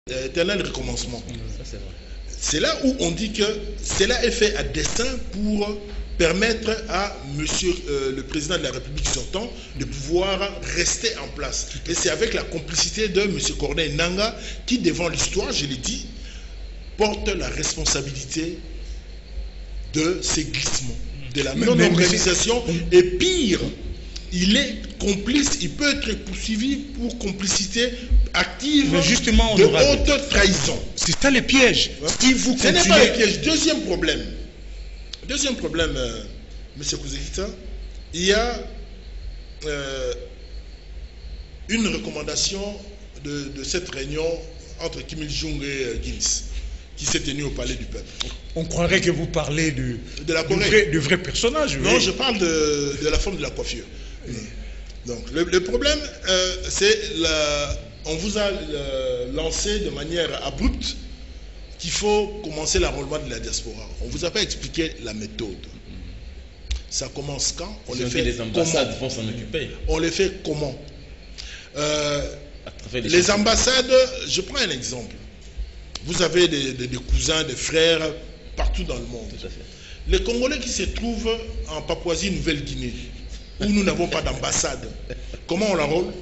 éternel recommencement. Ça, c'est vrai. C'est là où on dit que cela est fait à dessein pour permettre à monsieur le président de la République sortant de pouvoir rester en place. Et c'est avec la complicité de monsieur Corneille Nangaa qui, devant l'histoire, je l'ai dit, porte la responsabilité de ces glissements, de la non-organisation. Et pire, il est complice, il peut être poursuivi pour complicité active de haute trahison. C'est ça le piège. Si vous Ce n'est pas le piège. Deuxième problème, M. Kouzekita, il y a une recommandation de cette réunion entre Kim Il-jung et Gims qui s'est tenue au Palais du Peuple. On croirait que vous parlez de la Corée. De vrais personnages. Non, je parle de la forme de la coiffure. Donc, le problème, c'est on vous a lancé de manière abrupte qu'il faut commencer l'enrôlement de la diaspora. On ne vous a pas expliqué la méthode. Ça commence quand? On le fait les ambassades vont s'en occuper. On le fait comment? Les ambassades, je prends un exemple. Vous avez des cousins, des frères partout dans le monde. Les Congolais qui se trouvent en Papouasie-Nouvelle-Guinée, où nous n'avons pas d'ambassade, comment on l'enrôle?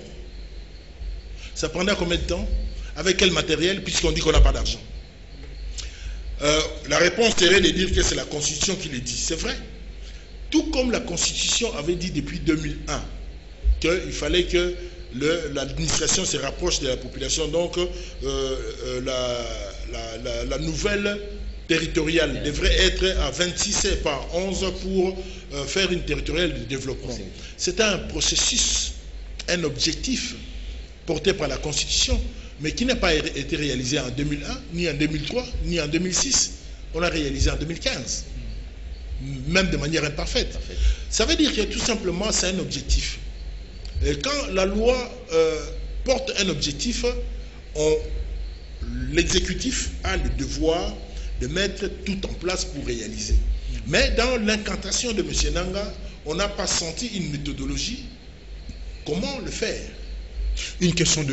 Ça prendra combien de temps? Avec quel matériel, puisqu'on dit qu'on n'a pas d'argent? La réponse serait de dire que c'est la Constitution qui le dit. C'est vrai. Tout comme la Constitution avait dit depuis 2001 qu'il fallait que l'administration se rapproche de la population. Donc, la nouvelle territoriale devrait être à 26 et pas 11 pour faire une territoriale de développement. C'est un processus, un objectif porté par la Constitution, mais qui n'a pas été réalisé en 2001, ni en 2003, ni en 2006. On l'a réalisé en 2015, même de manière imparfaite. Ça veut dire que tout simplement, c'est un objectif. Et quand la loi porte un objectif, l'exécutif a le devoir de mettre tout en place pour réaliser. Mais dans l'incantation de M. Nangaa, on n'a pas senti une méthodologie. Comment le faire? Une question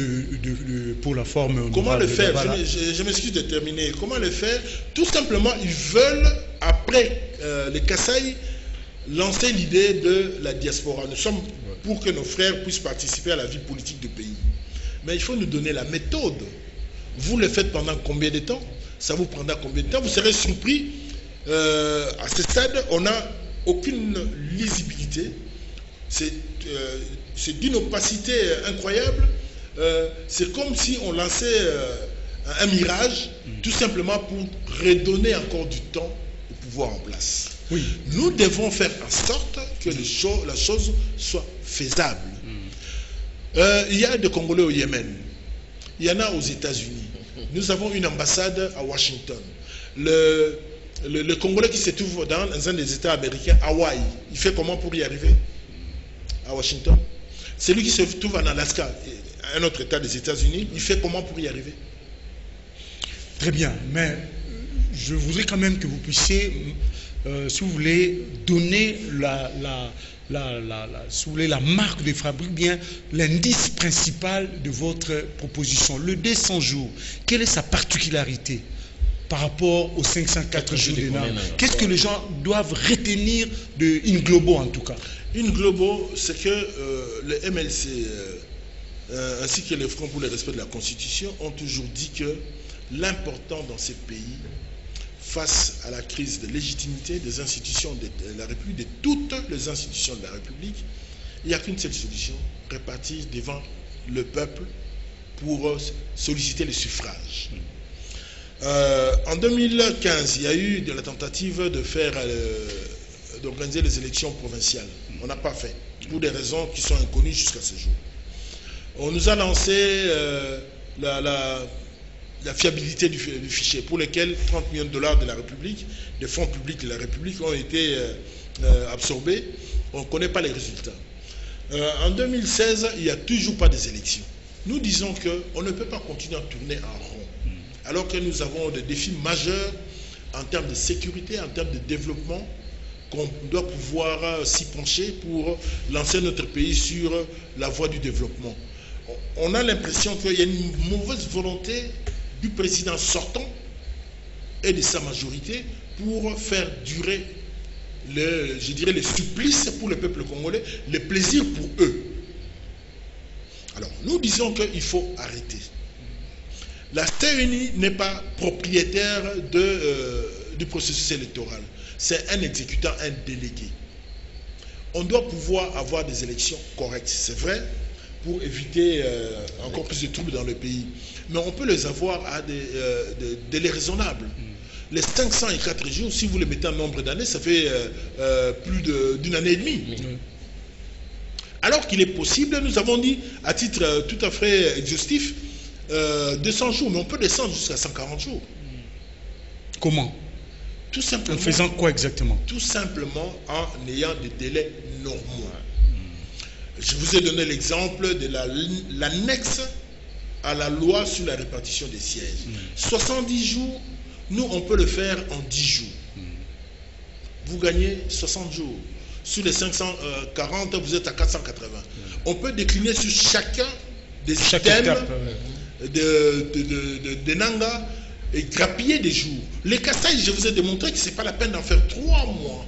pour la forme. Comment le faire? Je m'excuse de terminer. Comment le faire? Tout simplement, ils veulent, après les Kasaï, lancer l'idée de la diaspora. Nous sommes pour que nos frères puissent participer à la vie politique du pays. Mais il faut nous donner la méthode. Vous le faites pendant combien de temps? Ça vous prendra combien de temps? Vous serez surpris. À ce stade, on n'a aucune lisibilité. C'est d'une opacité incroyable. C'est comme si on lançait un mirage, tout simplement pour redonner encore du temps au pouvoir en place. Oui. Nous devons faire en sorte que la chose soit faisable. Il y a des Congolais au Yémen. Il y en a aux États-Unis. Nous avons une ambassade à Washington. Le Congolais qui se trouve dans un des États américains, Hawaï, il fait comment pour y arriver? À Washington. Celui qui se trouve en Alaska, un autre État des États-Unis, il fait comment pour y arriver? Très bien, mais je voudrais quand même que vous puissiez, si vous voulez, donner si vous voulez, la marque de fabrique, bien l'indice principal de votre proposition. Le 200 jours, quelle est sa particularité par rapport aux 504 jours de NAM? Qu'est-ce que les gens doivent retenir de Inglobo en tout cas? Inglobo, c'est que le MLC ainsi que le Front pour le respect de la Constitution ont toujours dit que l'important dans ces pays, face à la crise de légitimité des institutions de la République, de toutes les institutions de la République, il n'y a qu'une seule solution, répartir devant le peuple pour solliciter le suffrage. En 2015, il y a eu de la tentative d'organiser les élections provinciales. On n'a pas fait, pour des raisons qui sont inconnues jusqu'à ce jour. On nous a lancé la fiabilité du fichier, pour lequel 30 millions de dollars de la République, des fonds publics de la République ont été absorbés. On ne connaît pas les résultats. En 2016, il n'y a toujours pas des élections. Nous disons qu'on ne peut pas continuer à tourner en rond, alors que nous avons des défis majeurs en termes de sécurité, en termes de développement, qu'on doit pouvoir s'y pencher pour lancer notre pays sur la voie du développement. On a l'impression qu'il y a une mauvaise volonté du président sortant et de sa majorité pour faire durer je dirais, le supplice pour le peuple congolais, le plaisir pour eux. Alors, nous disons qu'il faut arrêter. La CENI n'est pas propriétaire du processus électoral. C'est un exécutant, un délégué. On doit pouvoir avoir des élections correctes, c'est vrai, pour éviter encore plus de troubles dans le pays. Mais on peut les avoir à des délais raisonnables. Les 504 jours, si vous les mettez en nombre d'années, ça fait plus d'une année et demie. Alors qu'il est possible, nous avons dit, à titre tout à fait exhaustif, 200 jours, mais on peut descendre jusqu'à 140 jours. Comment? Tout simplement. En faisant quoi exactement? Tout simplement en ayant des délais normaux. Je vous ai donné l'exemple de l'annexe à la loi sur la répartition des sièges. 70 jours, nous on peut le faire en 10 jours. Vous gagnez 60 jours. Sur les 540, vous êtes à 480. On peut décliner sur chacun des systèmes de Nanga et grappiller des jours. Les Kassai, je vous ai démontré que ce n'est pas la peine d'en faire 3 mois.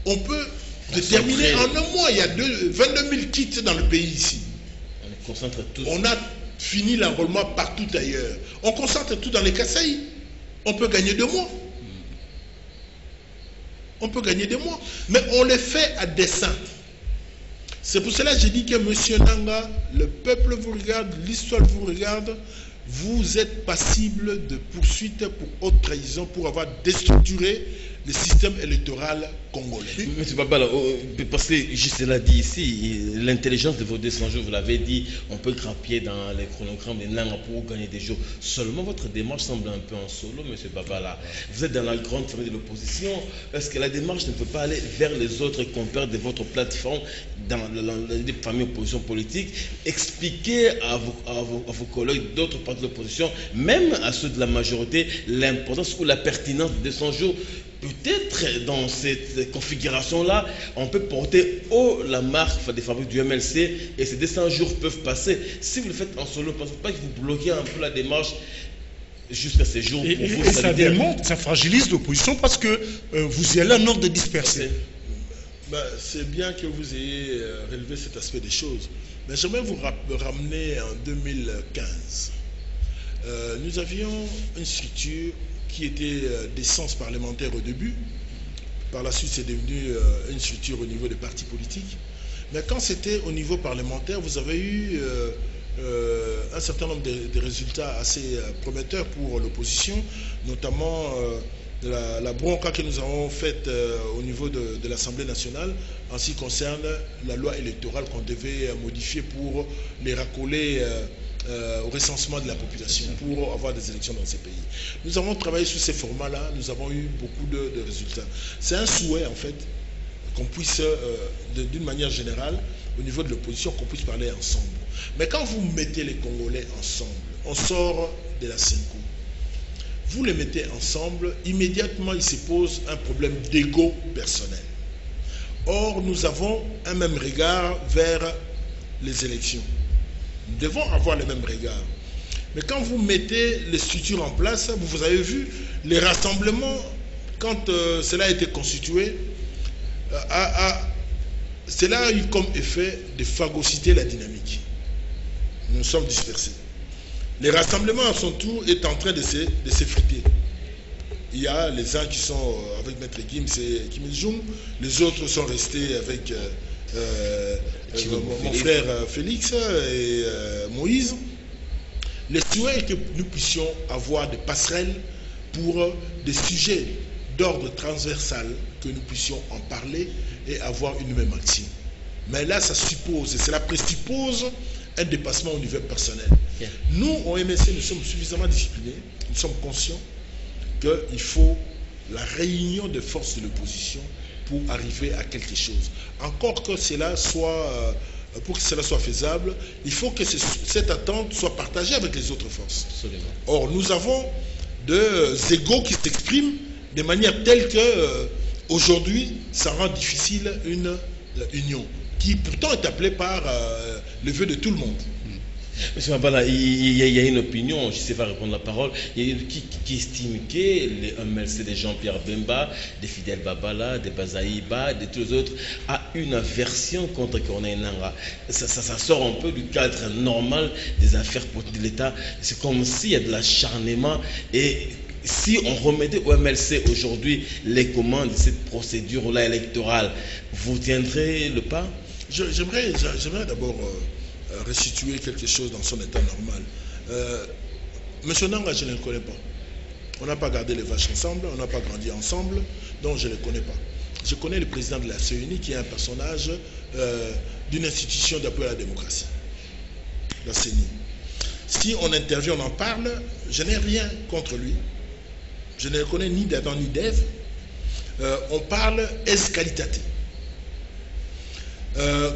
On peut déterminer en un mois. Il y a 22 000 kits dans le pays ici. On concentre tout. On a fini l'enrôlement partout ailleurs. On concentre tout dans les Kassai. On peut gagner 2 mois. On peut gagner 2 mois. Mais on le fait à dessein. C'est pour cela que j'ai dit que M. Nanga, le peuple vous regarde, l'histoire vous regarde, vous êtes passible de poursuites pour haute trahison, pour avoir déstructuré le système électoral congolais. M. Babala, parce que juste l'a dit ici, l'intelligence de vos 200 jours, vous l'avez dit, on peut grappiller dans les chronogrammes des langues pour gagner des jours. Seulement votre démarche semble un peu en solo, M. Babala. Vous êtes dans la grande famille de l'opposition. Est-ce que la démarche ne peut pas aller vers les autres compères de votre plateforme dans les familles opposition politique? Expliquer à vos collègues d'autres partis de l'opposition, même à ceux de la majorité, l'importance ou la pertinence de 200 jours. Peut-être dans cette configuration-là, on peut porter haut la marque des fabriques du MLC et ces 200 jours peuvent passer. Si vous le faites en solo, pensez pas que vous bloquez un peu la démarche jusqu'à ces jours pour vous. Et ça démontre, ça fragilise l'opposition parce que vous y allez en ordre de disperser. C'est bien que vous ayez relevé cet aspect des choses. Mais j'aimerais vous ramener en 2015. Nous avions une structure qui était d'essence parlementaire au début. Par la suite, c'est devenu une structure au niveau des partis politiques. Mais quand c'était au niveau parlementaire, vous avez eu un certain nombre de résultats assez prometteurs pour l'opposition, notamment la bronca que nous avons faite au niveau de l'Assemblée nationale en ce qui concerne la loi électorale qu'on devait modifier pour les raccoler au recensement de la population pour avoir des élections dans ces pays. Nous avons travaillé sur ces formats-là, nous avons eu beaucoup de résultats. C'est un souhait en fait qu'on puisse, d'une manière générale, au niveau de l'opposition, qu'on puisse parler ensemble. Mais quand vous mettez les Congolais ensemble, on sort de la Cinco, vous les mettez ensemble, immédiatement il se pose un problème d'ego personnel. Or, nous avons un même regard vers les élections. Nous devons avoir le même regard. Mais quand vous mettez les structures en place, vous avez vu, les rassemblements, quand cela a été constitué, cela a eu comme effet de phagocyter la dynamique. Nous sommes dispersés. Les rassemblements à son tour est en train de s'effriter. Il y a les uns qui sont avec Maître Gims et Kim Il-jung, les autres sont restés avec mon frère Félix et Moïse. Le souhait est que nous puissions avoir des passerelles pour des sujets d'ordre transversal, que nous puissions en parler et avoir une même action. Mais là, ça suppose, et cela présuppose un dépassement au niveau personnel. Yeah. Nous, au MSC, nous sommes suffisamment disciplinés, nous sommes conscients qu'il faut la réunion des forces de l'opposition pour arriver à quelque chose. Encore que cela soit, pour que cela soit faisable, il faut que cette attente soit partagée avec les autres forces. Absolument. Or, nous avons des égos qui s'expriment de manière telle que aujourd'hui, ça rend difficile une union qui pourtant est appelée par le vœu de tout le monde. Monsieur Mabala, il y a une opinion, je ne sais pas répondre la parole, il y a qui estime que les MLC de Jean-Pierre Bemba, des Fidel Babala, des Bazaïba, de tous les autres, a une aversion contre Corneille Nangaa. Ça sort un peu du cadre normal des affaires de l'État. C'est comme s'il y a de l'acharnement. Et si on remettait au MLC aujourd'hui les commandes de cette procédure-là électorale, vous tiendrez le pas? J'aimerais d'abord restituer quelque chose dans son état normal. Monsieur Nangaa, je ne le connais pas. On n'a pas gardé les vaches ensemble, on n'a pas grandi ensemble, donc je ne le connais pas. Je connais le président de la CENI qui est un personnage d'une institution d'appui à la démocratie, la CENI. Si on intervient, on en parle, je n'ai rien contre lui. Je ne le connais ni d'Adam ni d'Ève. On parle escalitaté.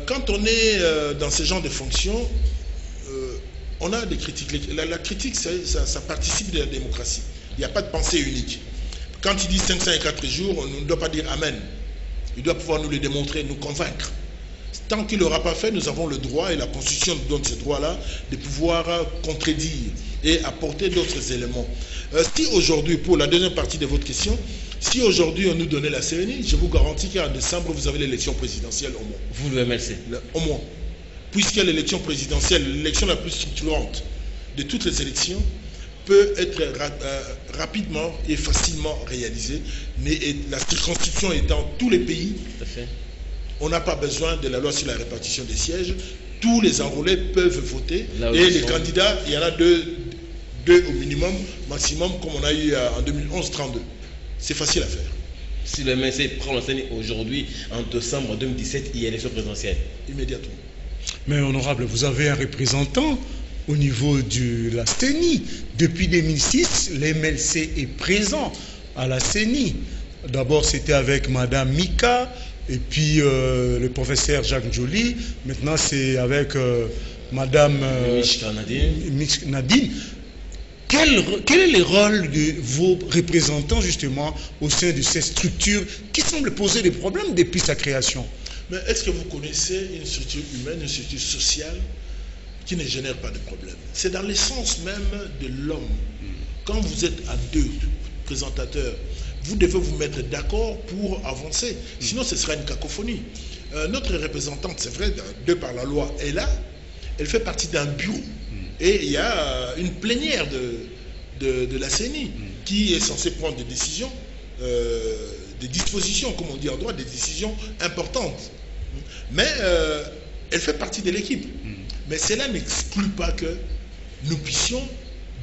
Quand on est dans ce genre de fonctions, on a des critiques. La critique, ça participe de la démocratie. Il n'y a pas de pensée unique. Quand il dit 504 jours, on ne doit pas dire Amen. Il doit pouvoir nous le démontrer, nous convaincre. Tant qu'il ne l'aura pas fait, nous avons le droit, et la Constitution nous donne ce droit-là, de pouvoir contredire et apporter d'autres éléments. Si aujourd'hui, pour la deuxième partie de votre question, si aujourd'hui on nous donnait la CENI, je vous garantis qu'en décembre, vous avez l'élection présidentielle au moins. Vous, le MLC? Au moins. Puisque l'élection présidentielle, l'élection la plus structurante de toutes les élections, peut être rapidement et facilement réalisée. Mais la circonscription étant tous les pays, tout à fait. On n'a pas besoin de la loi sur la répartition des sièges. Tous les enrôlés peuvent voter. Et les candidats, il y en a deux au minimum, maximum, comme on a eu en 2011, 32. C'est facile à faire. Si le MLC prend l'enseigne aujourd'hui, en décembre 2017, il y a l'élection présidentielle. Immédiatement. Mais honorable, vous avez un représentant au niveau de la CENI. Depuis 2006, l'MLC est présent à la CENI. D'abord, c'était avec Madame Mika, et puis le professeur Jacques Joly. Maintenant, c'est avec Madame Nadine. Quel est le rôle de vos représentants, justement, au sein de ces structures qui semblent poser des problèmes depuis sa création? Mais est-ce que vous connaissez une structure humaine, une structure sociale qui ne génère pas de problème? C'est dans l'essence même de l'homme. Quand vous êtes à deux présentateurs, vous devez vous mettre d'accord pour avancer. Sinon, ce sera une cacophonie. Notre représentante, c'est vrai, de par la loi, est là. Elle fait partie d'un bureau. Et il y a une plénière de la CENI qui est censée prendre des décisions, des dispositions, comme on dit en droit, des décisions importantes. Mais elle fait partie de l'équipe. Mais cela n'exclut pas que nous puissions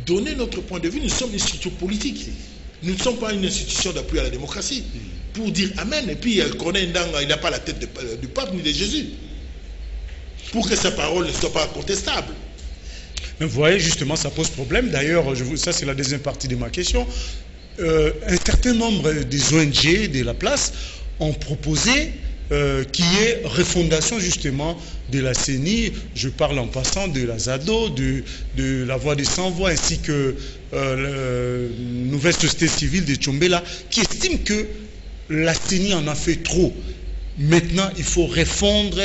donner notre point de vue. Nous sommes une structure politique. Nous ne sommes pas une institution d'appui à la démocratie. Pour dire Amen. Et puis Corneille Nangaa, il n'a pas la tête du pape ni de Jésus. Pour que sa parole ne soit pas contestable. Mais vous voyez, justement, ça pose problème. D'ailleurs, ça c'est la deuxième partie de ma question. Un certain nombre des ONG de la place ont proposé qu'il y ait refondation justement de la CENI. Je parle en passant de la ZADO, de la Voix des Sans-Voix, ainsi que la nouvelle société civile de Tchombela, qui estime que la CENI en a fait trop. Maintenant, il faut refondre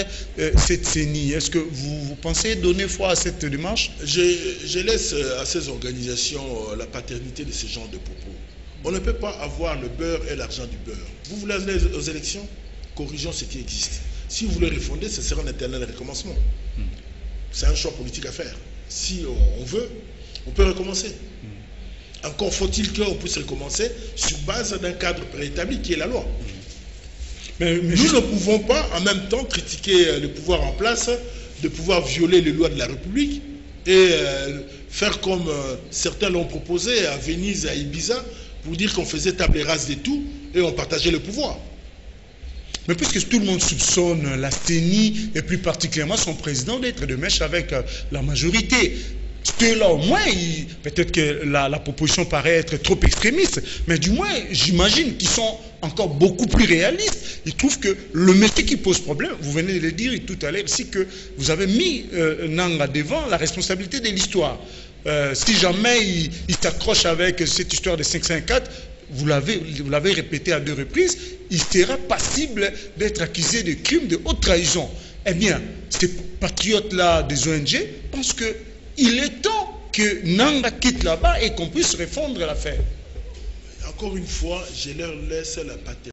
cette CENI. Est-ce que vous pensez donner foi à cette démarche? Je laisse à ces organisations la paternité de ce genre de propos. On ne peut pas avoir le beurre et l'argent du beurre. Vous voulez aller aux élections? Corrigeons ce qui existe. Si vous voulez refonder, ce sera un éternel recommencement. C'est un choix politique à faire. Si on veut, on peut recommencer. Encore faut-il qu'on puisse recommencer sur base d'un cadre préétabli qui est la loi. Mais nous ne pouvons pas en même temps critiquer le pouvoir en place, de pouvoir violer les lois de la République et faire comme certains l'ont proposé à Venise, à Ibiza, pour dire qu'on faisait table rase de tout et on partageait le pouvoir. Mais puisque tout le monde soupçonne la CENI et plus particulièrement son président d'être de mèche avec la majorité, là au moins, peut-être que la proposition paraît être trop extrémiste, mais du moins, j'imagine qu'ils sont encore beaucoup plus réalistes. Ils trouvent que le métier qui pose problème, vous venez de le dire tout à l'heure, c'est que vous avez mis Nangaa devant la responsabilité de l'histoire. Si jamais il s'accroche avec cette histoire de 554, vous l'avez répété à 2 reprises, il sera passible d'être accusé de crimes de haute trahison. Eh bien, ces patriotes-là des ONG pensent que il est temps que Nanga quitte là-bas et qu'on puisse refondre l'affaire. Encore une fois, je leur laisse la paternité.